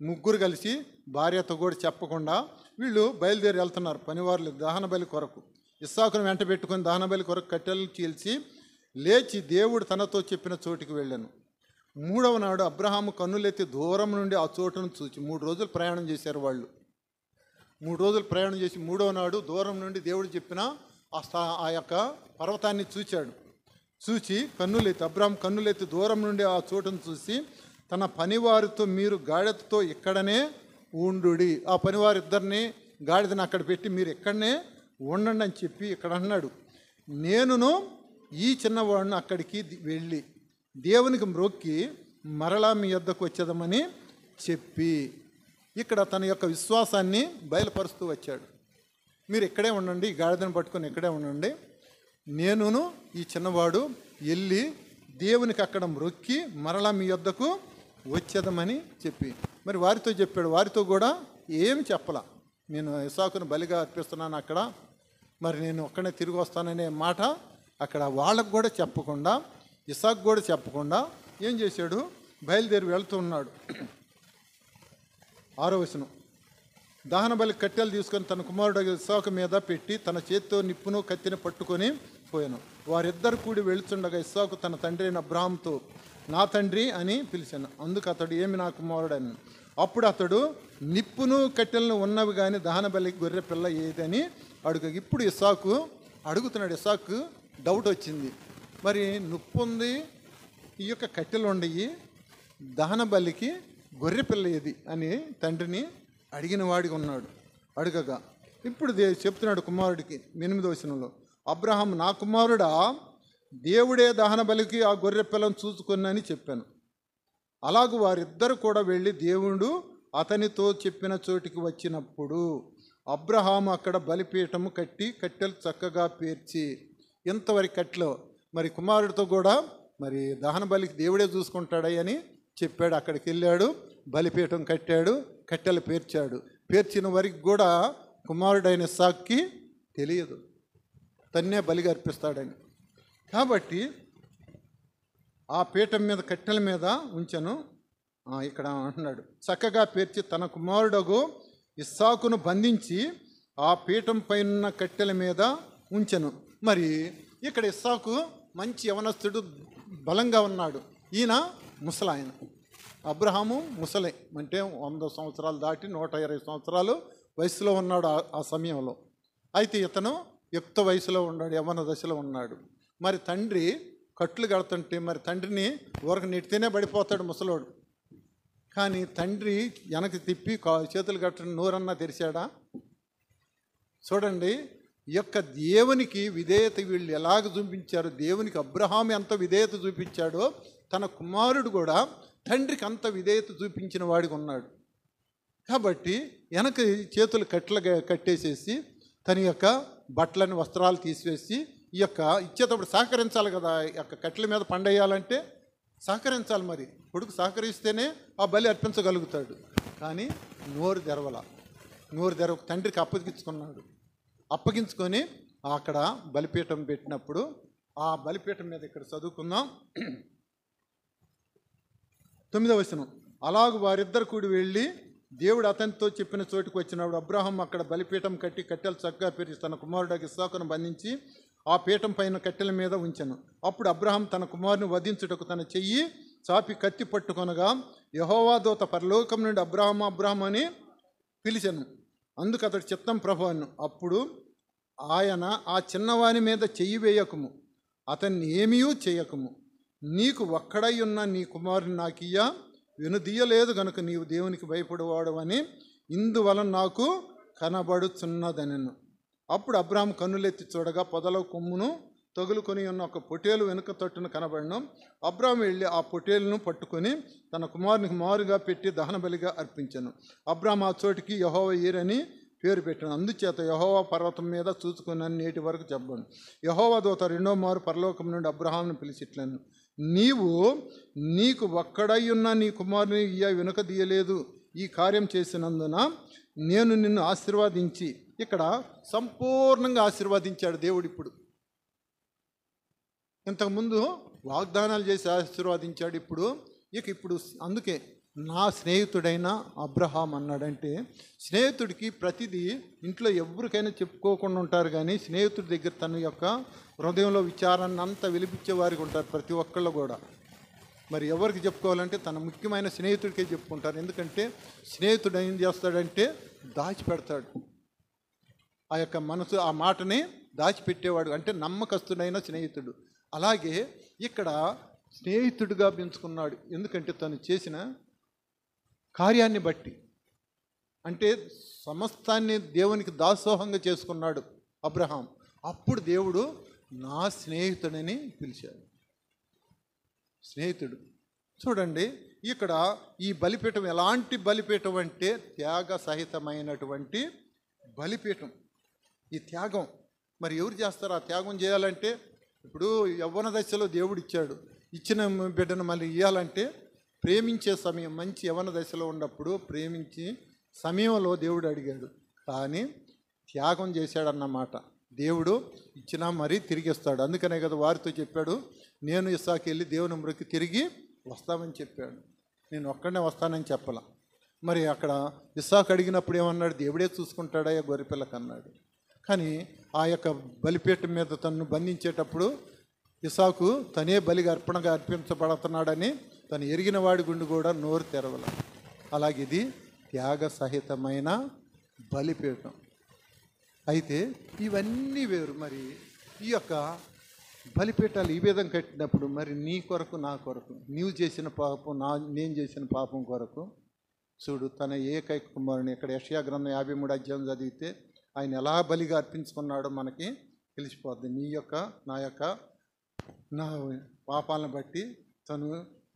ముగ్గురు కలిసి భార్యతో కూడా చెప్పకుండా వీళ్ళు బయలుదేరి వెళ్తున్నారు పనివారులు దహన బలి కొరకు. ఇస్సాకును వెంట పెట్టుకొని దహన బలి కొరకు కట్టెలు చీల్చి లేచి దేవుడు తనతో చెప్పిన చోటికి వెళ్ళాను. 3వ నాడు అబ్రహాము కన్నులెత్తి దూరం నుండి ఆ చోటును చూచి 3 రోజులు ప్రయాణం చేశారు వాళ్ళు. 3 రోజులు ప్రయాణం చేసి 3వ నాడు దూరం నుండి దేవుడు చెప్పిన ఆ యొక్క పర్వతాన్ని చూచి అబ్రహాం కన్నులెత్తి దూరం నుండి ఆ చోటును చూసి తన పనివారితో మీరు గాడిదతో ఇక్కడనే ఉండుడి, ఆ పనివారిద్దరిని గాడిదని అక్కడ పెట్టి మీరు ఇక్కడనే ఉండండి అని చెప్పి ఇక్కడ అన్నాడు. నేనును ఈ చిన్నవాడిని అక్కడికి వెళ్ళి దేవునికి మ్రొక్కి మరలా మీ యొద్దకు వచ్చేదమని చెప్పి ఇక్కడ తన యొక్క విశ్వాసాన్ని బయలుపరుస్తూ వచ్చాడు. మీరు ఇక్కడే ఉండండి, ఈ గాడిదను పట్టుకొని ఇక్కడే ఉండండి, నేనును ఈ చిన్నవాడు వెళ్ళి దేవునికి అక్కడ మ్రొక్కి మరలా మీ యొద్దకు వచ్చేదమని చెప్పి మరి వారితో చెప్పాడు. వారితో కూడా ఏమి చెప్పలా, నేను ఇస్సాకును బలిగా అర్పిస్తున్నాను అక్కడ, మరి నేను ఒక్కడే తిరిగి వస్తాననే మాట అక్కడ వాళ్ళకు కూడా చెప్పకుండా, ఇస్సాకు కూడా చెప్పకుండా ఏం చేశాడు, బయలుదేరి వెళ్తూ ఉన్నాడు. 6వ వచనం, దహన బలి కట్టెలు తీసుకొని తన కుమారుడు ఇస్సాకు మీద పెట్టి తన చేతితో నిప్పును కత్తిని పట్టుకొని పోయాను. వారిద్దరు కూడి వెళుతుండగా ఇస్సాకు తన తండ్రి అయిన అబ్రహాముతో నా తండ్రి అని పిలిచాను. అందుకు అతడు ఏమి నా కుమారుడు అని. అప్పుడు అతడు నిప్పును కట్టెలను ఉన్నవి కానీ దహన బలికి గొర్రె పిల్ల ఏదని ఇప్పుడు ఇస్సాకు అడుగుతున్నాడు. ఇస్సాకు డౌట్ వచ్చింది, మరి నిప్పు ఉంది, ఈ యొక్క కట్టెలు ఉండయి, దహన బలికి గొర్రె పిల్ల ఏది అని తండ్రిని అడిగిన వాడిగా ఉన్నాడు. అడగగా ఇప్పుడు చెప్తున్నాడు కుమారుడికి 8వ వచనంలో, అబ్రహాం నా కుమారుడా, దేవుడే దహన బలికి ఆ గొర్రె పిల్లను చూసుకున్నాని చెప్పాను. అలాగూ వారిద్దరు కూడా వెళ్ళి దేవుడు అతనితో చెప్పిన చోటికి వచ్చినప్పుడు అబ్రహాము అక్కడ బలిపీఠము కట్టి కట్టెలు చక్కగా పేర్చి ఇంతవరకు కట్టెలు మరి కుమారుడితో కూడా మరి దహన బలికి దేవుడే చూసుకుంటాడని చెప్పాడు. అక్కడికి వెళ్ళాడు, బలిపీఠం కట్టాడు, కట్టెలు పేర్చాడు. పేర్చిన వరకు కూడా కుమారుడైన ఇస్సాకుకి తెలియదు తన్నే బలిగా అర్పిస్తాడని. కాబట్టి ఆ పీఠం మీద కట్టెల మీద ఉంచెను, ఇక్కడ అంటున్నాడు, చక్కగా పేర్చి తన కుమారుడగు ఇస్సాకును బంధించి ఆ పీఠం పైన కట్టెల మీద ఉంచెను. మరి ఇక్కడ ఇస్సాకు మంచి యవనస్తుడు, బలంగా ఉన్నాడు. ఈయన ముసలాయన. అబ్రహాము ముసలే, అంటే 100 సంవత్సరాలు దాటి 120 సంవత్సరాలు వయసులో ఉన్నాడు ఆ సమయంలో. అయితే ఇతను యుక్త వయసులో ఉన్నాడు, యవ్వన దశలో ఉన్నాడు. మరి తండ్రి కట్లు కడుతుంటే మరి తండ్రిని ఊరకు నెట్టితేనే పడిపోతాడు ముసలోడు. కానీ తండ్రి వెనక్కి తిప్పి చేతులు కట్టని నోరన్నా తెరిచాడా? చూడండి, ఈ యొక్క దేవునికి విధేయత వీళ్ళు ఎలాగ చూపించారు. దేవునికి అబ్రహాం ఎంత విధేయత చూపించాడో తన కుమారుడు కూడా తండ్రికి అంత విధేయత చూపించిన వాడిగా ఉన్నాడు. కాబట్టి వెనక చేతులు కట్టేసేసి తన యొక్క బట్టలని వస్త్రాలు తీసివేసి ఈ యొక్క ఇచ్చేటప్పుడు సహకరించాలి కదా, ఈ యొక్క కట్టెల మీద పండేయాలంటే సహకరించాలి. మరి కొడుకు సహకరిస్తేనే ఆ బలి అర్పించగలుగుతాడు. కానీ నోరు తెరవ తండ్రికి అప్పగించుకొని అక్కడ బలిపీఠం పెట్టినప్పుడు ఆ బలిపీఠం మీద ఇక్కడ చదువుకుందాం 9వ వచనం, అలాగూ వారిద్దరు కూడి వెళ్ళి దేవుడు అతనితో చెప్పిన చోటుకు వచ్చినప్పుడు అబ్రహాం అక్కడ బలిపీఠం కట్టి కట్టెలు చక్కగా పెరిగి తన కుమారుడు ఇస్సాకును బంధించి ఆ పీఠం పైన కట్టెల మీద ఉంచెను. అప్పుడు అబ్రహాం తన కుమారుని వధించుటకు తన చెయ్యి చాపి కత్తి పట్టుకొనగా యెహోవా దూత పరలోకం నుండి అబ్రహాం అని పిలిచెను. అందుకు అతడు చిత్తం ప్రభు అను. అప్పుడు ఆయన ఆ చిన్నవాని మీద చెయ్యి వేయకము, అతన్ని ఏమీ చేయకము, నీకు ఒక్కడై ఉన్న నీ కుమారుని నాకియ్య, వినుదీయలేదు గనుక నీవు దేవునికి భయపడేవాడవని ఇందువలన నాకు కనబడుచున్నదనెను. అప్పుడు అబ్రాహాము కన్నులెత్తి చూడగా పొదల కొమ్మును తగులుకొని ఉన్న ఒక పొటేలు వెనుక తట్టును కనబడను. అబ్రాహాము వెళ్ళి ఆ పొటేలును పట్టుకొని తన కుమారునికి మారుగా పెట్టి దహన బలిగా అర్పించెను. అబ్రాహాము ఆ చోటికి యెహోవా ఈరని పేరు పెట్టాను. అందుచేత యెహోవా పర్వతం మీద చూసుకున్నాను నేటి వరకు చెప్పాను. యెహోవా దూత రెండో మారు పరలోకం నుండి అబ్రాహామును పిలిచిట్లను, నీవు నీకు ఒక్కడయ్యున్న నీ కుమారుని వెనుక తీయలేదు. ఈ కార్యం చేసినందున నేను నిన్ను ఆశీర్వదించి, ఇక్కడ సంపూర్ణంగా ఆశీర్వదించాడు దేవుడు. ఇంతకుముందు వాగ్దానాలు చేసి ఆశీర్వదించాడు. ఇప్పుడు అందుకే నా స్నేహితుడైన అబ్రహాం అన్నాడంటే, స్నేహితుడికి ప్రతిదీ ఇంట్లో ఎవరికైనా చెప్పుకోకుండా ఉంటారు, కానీ స్నేహితుడి దగ్గర తన యొక్క హృదయంలో విచారాన్ని అంతా వెలిపించే వారికి ఉంటారు ప్రతి ఒక్కళ్ళు కూడా. మరి ఎవరికి చెప్పుకోవాలంటే తన ముఖ్యమైన స్నేహితుడికే చెప్పుకుంటారు. ఎందుకంటే స్నేహితుడు ఏం చేస్తాడంటే దాచిపెడతాడు. ఆ యొక్క మనసు, ఆ మాటని దాచిపెట్టేవాడు అంటే నమ్మకస్తుడైన స్నేహితుడు. అలాగే ఇక్కడ స్నేహితుడిగా పెంచుకున్నాడు. ఎందుకంటే తను చేసిన కార్యాన్ని బట్టి, అంటే సమస్తాన్ని దేవునికి దాసోహంగా చేసుకున్నాడు అబ్రహాం. అప్పుడు దేవుడు నా స్నేహితుడని పిలిచాడు. స్నేహితుడు చూడండి, ఇక్కడ ఈ బలిపీఠం ఎలాంటి బలిపీఠం అంటే త్యాగ సహితమైనటువంటి బలిపీఠం. ఈ త్యాగం మరి ఎవరు చేస్తారు? ఆ త్యాగం చేయాలంటే ఇప్పుడు యవ్వన దశలో దేవుడు ఇచ్చాడు, ఇచ్చిన బిడ్డను మళ్ళీ ఇవ్వాలంటే ప్రేమించే సమయం, మంచి యవ్వన దశలో ఉన్నప్పుడు ప్రేమించి సమయంలో దేవుడు అడిగాడు, కానీ త్యాగం చేశాడన్నమాట. దేవుడు ఇచ్చినా మరీ తిరిగిస్తాడు. అందుకనే కదా వారితో చెప్పాడు, నేను ఇస్సాకు వెళ్ళి దేవుని మొరకి తిరిగి వస్తామని చెప్పాడు. నేను ఒక్కడనే వస్తానని చెప్పాల. మరి అక్కడ ఇస్సాకు అడిగినప్పుడు ఏమన్నాడు? దేవుడే చూసుకుంటాడయ్యా గొర్రెపిల్లకి అన్నాడు. కానీ ఆ యొక్క బలిపీఠం మీద తను బంధించేటప్పుడు ఇస్సాకు తనే బలిగా అర్పణగా అర్పించబడుతున్నాడని తను ఎరిగిన వాడి గుండు కూడా నోరు తెరవల. అలాగే ఇది త్యాగ సహితమైన బలిపీఠం. అయితే ఇవన్నీ వేరు. మరి ఈ యొక్క బలిపీఠాలు ఈ విధంగా కట్టినప్పుడు మరి నీ కొరకు నా కొరకు, నీవు చేసిన పాపం, నేను చేసిన పాపం కొరకు చూడు తన ఏకైక కుమారుని, ఇక్కడ యెషయా గ్రంథం 53 అధ్యాయం చదివితే ఆయన ఎలా బలిగా అర్పించుకున్నాడో మనకి తెలిసిపోద్ది. నీ యొక్క నా పాపాలను బట్టి తను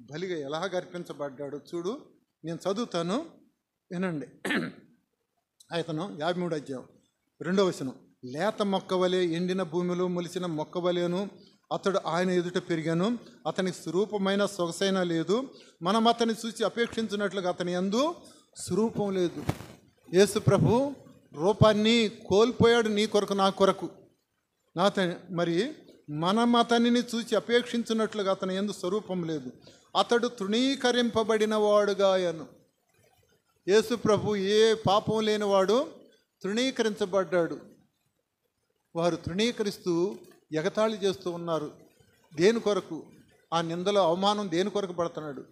బలిగా ఎలాగ అర్పించబడ్డాడు చూడు. నేను చదువుతాను, వినండి. అతను 53 అధ్యాయం 2వ వచనం, లేత మొక్క వలె ఎండిన భూమిలో మొలిసిన మొక్క వలెను అతడు ఆయన ఎదుట పెరిగాను. అతనికి స్వరూపమైన సొగసైన లేదు, మనం అతన్ని చూసి అపేక్షించినట్లుగా అతని యందు స్వరూపం లేదు. యేసు ప్రభు రూపాన్ని కోల్పోయాడు నీ కొరకు నా కొరకు. మరి మనం అతనిని చూసి అపేక్షించినట్లుగా అతని యందు స్వరూపం లేదు. అతడు తృణీకరింపబడిన వాడుగాయను. యేసు ప్రభు ఏ పాపం లేనివాడు తృణీకరించబడ్డాడు. వారు తృణీకరిస్తూ ఎగతాళి చేస్తూ ఉన్నారు. దేని కొరకు? ఆ నిందలో అవమానం దేని కొరకు పడుతున్నాడు?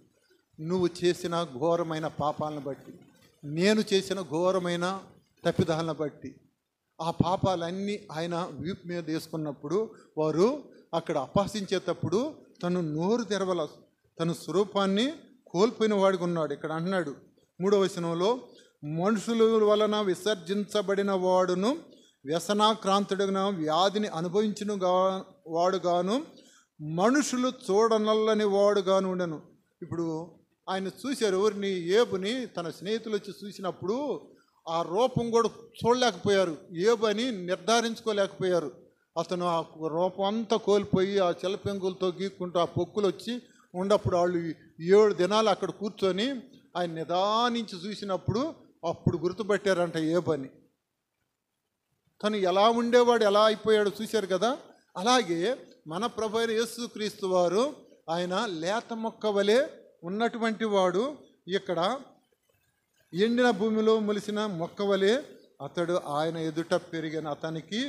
నువ్వు చేసిన ఘోరమైన పాపాలను బట్టి, నేను చేసిన ఘోరమైన తప్పిదాలను బట్టి. ఆ పాపాలన్నీ ఆయన వీపు మీద వేసుకున్నప్పుడు వారు అక్కడ అపహసించేటప్పుడు తను నోరు తెరవల, తన స్వరూపాన్ని కోల్పోయిన వాడిగా ఉన్నాడు. ఇక్కడ అంటున్నాడు 3వ వచనంలో, మనుషుల వలన విసర్జించబడిన వాడును వ్యసనాక్రాంతుడుగా వ్యాధిని అనుభవించిన వాడుగాను మనుషులు చూడనల్లని వాడుగాను ఉండను. ఇప్పుడు ఆయన చూశారు ఎవరిని? ఏబుని. తన స్నేహితులు వచ్చి చూసినప్పుడు ఆ రూపం కూడా చూడలేకపోయారు, ఏబు అని నిర్ధారించుకోలేకపోయారు. అతను ఆ రూపం అంతా కోల్పోయి ఆ చిలపెంగులతో గీక్కుంటూ ఆ పొక్కులు వచ్చి ఉన్నప్పుడు వాళ్ళు 7 దినాలు అక్కడ కూర్చొని ఆయన నిదానించి చూసినప్పుడు అప్పుడు గుర్తుపట్టారంట ఏబని. తను ఎలా ఉండేవాడు, ఎలా అయిపోయాడు చూశారు కదా. అలాగే మన ప్రభువైన యేసుక్రీస్తు వారు ఆయన లేత మొక్క వలె ఉన్నటువంటి వాడు. ఇక్కడ ఎండిన భూమిలో మొలిసిన మొక్క వలె అతడు ఆయన ఎదుట పెరిగిన. అతనికి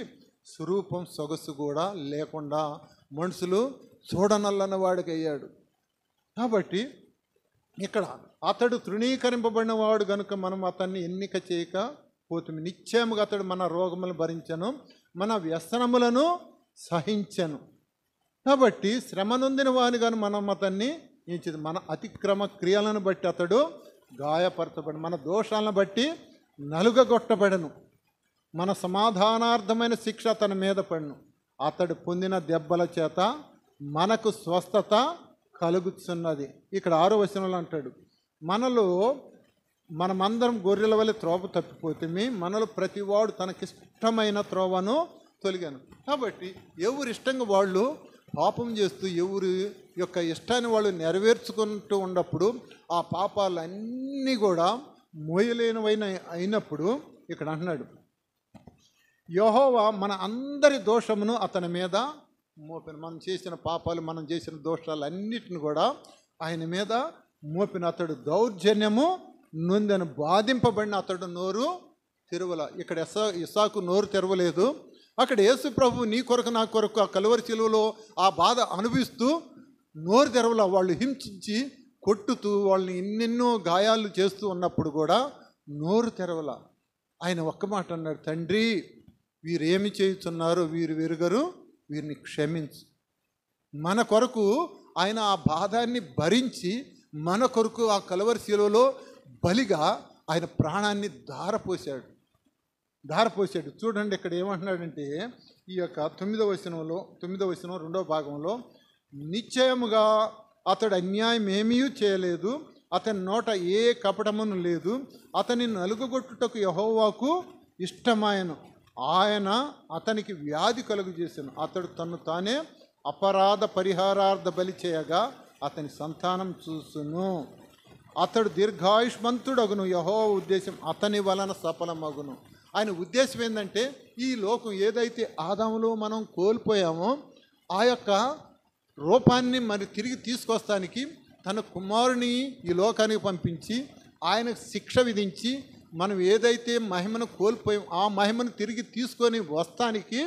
స్వరూపం సొగసు కూడా లేకుండా మనుషులు చూడనల్లన్న వాడికి అయ్యాడు. కాబట్టి ఇక్కడ అతడు తృణీకరింపబడిన వాడు కనుక మనం అతన్ని ఎన్నిక చేయకపోతుంది. నిశ్చయముగా అతడు మన రోగములను భరించను, మన వ్యసనములను సహించను. కాబట్టి శ్రమ నొందిన వాని కానీ మనం అతన్ని మన అతిక్రమ క్రియలను బట్టి అతడు గాయపరచబడి, మన దోషాలను బట్టి నలుగగొట్టబడను. మన సమాధానార్థమైన శిక్ష అతని మీద పడును. అతడు పొందిన దెబ్బల చేత మనకు స్వస్థత కలుగుతున్నది. ఇక్కడ 6వ వచనంలో అంటాడు, మనమందరం గొర్రెల వలె త్రోవ తప్పిపోతే మనలో ప్రతివాడు తనకిష్టమైన త్రోవను తొలిగాను. కాబట్టి ఎవరి ఇష్టంగా వాళ్ళు పాపం చేస్తూ ఎవరి యొక్క ఇష్టాన్ని వాళ్ళు నెరవేర్చుకుంటూ ఉన్నప్పుడు ఆ పాపాలన్నీ కూడా మోయలేనివైన అయినప్పుడు ఇక్కడ అంటున్నాడు, యెహోవా మన అందరి దోషమును అతని మీద మోపిన. మనం చేసిన పాపాలు, మనం చేసిన దోషాలన్నిటిని కూడా ఆయన మీద మోపిన. అతడు దౌర్జన్యము నొందెను, బాధింపబడిన అతడు నోరు తెరవల. ఇక్కడ ఇస్సాకు నోరు తెరవలేదు. అక్కడ యేసు ప్రభు నీ కొరకు నా కొరకు ఆ కలువరి శిలువలో ఆ బాధ అనుభవిస్తూ నోరు తెరవల. వాళ్ళు హింసించి కొట్టుతూ వాళ్ళని ఎన్నెన్నో గాయాలు చేస్తూ ఉన్నప్పుడు కూడా నోరు తెరవల. ఆయన ఒక్క మాట అన్నాడు, తండ్రి వీరేమి చేయుచున్నారో వీరు వెరుగరు, వీరిని క్షమించు. మన కొరకు ఆయన ఆ బాధాన్ని భరించి మన కొరకు ఆ కలువరి శిలువలో బలిగా ఆయన ప్రాణాన్ని ధారపోసాడు. చూడండి ఇక్కడ ఏమంటున్నాడంటే, ఈ యొక్క 9వ వచనంలో 2వ భాగంలో, నిశ్చయముగా అతడు అన్యాయం ఏమీ చేయలేదు, అతని నోట ఏ కపటమును లేదు, అతని నలుగుగొట్టుటకు యెహోవాకు ఇష్టమాయను, ఆయన అతనికి వ్యాధి కలుగు చేశాను, అతడు తను తానే అపరాధ పరిహారార్థ బలి చేయగా అతని సంతానం చూసును, అతడు దీర్ఘాయుష్మంతుడగును, యెహోవా ఉద్దేశం అతని వలన సఫలమగును. ఆయన ఉద్దేశం ఏంటంటే, ఈ లోకం ఏదైతే ఆదాములో మనం కోల్పోయామో ఆ యొక్క రూపాన్ని మరి తిరిగి తీసుకొస్తానికి తన కుమారుని ఈ లోకానికి పంపించి ఆయనకు శిక్ష విధించి మనం ఏదైతే మహిమను కోల్పోయాం ఆ మహిమను తిరిగి తీసుకొని వస్తానికి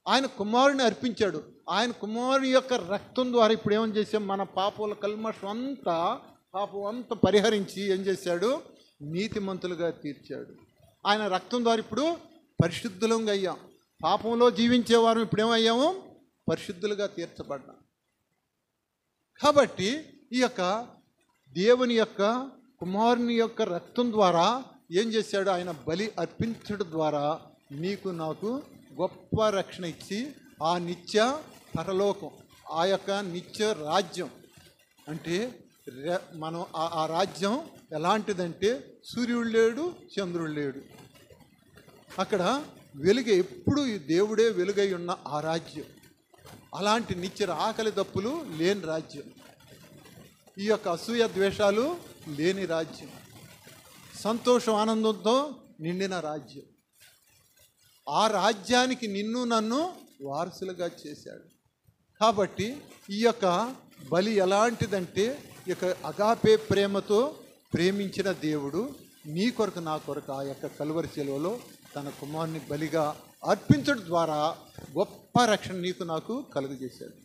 ఆయన కుమారుని అర్పించాడు. ఆయన కుమారుని యొక్క రక్తం ద్వారా ఇప్పుడు ఏమని చేసాం, మన పాపల కల్మషం పాపం అంతా పరిహరించి ఏం చేశాడు, నీతిమంతులుగా తీర్చాడు. ఆయన రక్తం ద్వారా ఇప్పుడు పరిశుద్ధులంగా అయ్యాం. పాపంలో జీవించేవారు ఇప్పుడు ఏమయ్యాము, పరిశుద్ధులుగా తీర్చబడ్డాం. కాబట్టి ఈ యొక్క దేవుని యొక్క కుమారుని యొక్క రక్తం ద్వారా ఏం చేశాడు, ఆయన బలి అర్పించడం ద్వారా నీకు నాకు గొప్ప రక్షణ ఇచ్చి ఆ నిత్య పరలోకం, ఆ యొక్క నిత్య రాజ్యం అంటే మనం ఆ రాజ్యం ఎలాంటిదంటే సూర్యుడు లేడు, చంద్రుడు లేడు, అక్కడ వెలుగు ఎప్పుడు దేవుడే వెలుగై ఉన్న ఆ రాజ్యం, అలాంటి నిత్య ఆకలి దప్పులు లేని రాజ్యం, ఈ యొక్క అసూయ ద్వేషాలు లేని రాజ్యం, సంతోషం ఆనందంతో నిండిన రాజ్యం. ఆ రాజ్యానికి నిన్ను నన్ను వారసులుగా చేశాడు. కాబట్టి ఈ యొక్క బలి ఎలాంటిదంటే, ఈ యొక్క అగాపే ప్రేమతో ప్రేమించిన దేవుడు నీ కొరకు నా కొరకు ఆ యొక్క కలువరి శిలువలో తన కుమారుని బలిగా అర్పించడం ద్వారా గొప్ప రక్షణ నీకు నాకు కలుగజేశాడు.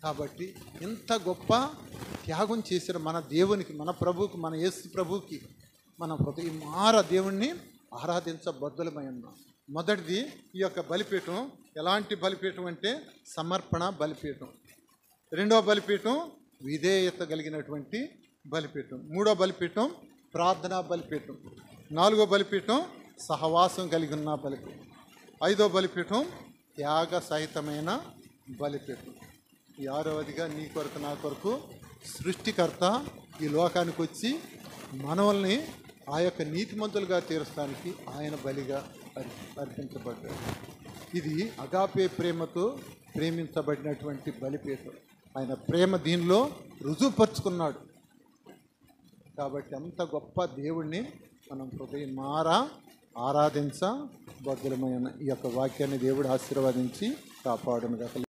కాబట్టి ఇంత గొప్ప త్యాగం చేసిన మన దేవునికి, మన ప్రభువుకి, మన యేసు ప్రభువుకి మన హృదయమార దేవుణ్ణి ఆరాధించబద్దులమై ఉన్నాం. మొదటిది ఈ యొక్క బలిపీఠం ఎలాంటి బలిపీఠం అంటే సమర్పణ బలిపీఠం. రెండవ బలిపీఠం విధేయత కలిగినటువంటి బలిపీఠం. మూడో బలిపీఠం ప్రార్థనా బలిపీఠం. నాలుగో బలిపీఠం సహవాసం కలిగి ఉన్న బలిపీఠం. ఐదో బలిపీఠం త్యాగ సహితమైన బలిపీఠం. ఈ ఆరవదిగా నీ కొరకు నా కొరకు సృష్టికర్త ఈ లోకానికి వచ్చి మనల్ని ఆ యొక్క నీతిమంతులుగా తీర్చడానికి ఆయన బలిగా అర్పించబడ్డాడు. ఇది అగాపే ప్రేమతో ప్రేమించబడినటువంటి బలిపీఠం. ఆయన ప్రేమ దీనిలో రుజువుపరుచుకున్నాడు. కాబట్టి అంత గొప్ప దేవుణ్ణి మనం హృదయమారా ఆరాధించబద్దులమైన ఈ యొక్క వాక్యాన్ని దేవుడు ఆశీర్వదించి కాపాడును గాక.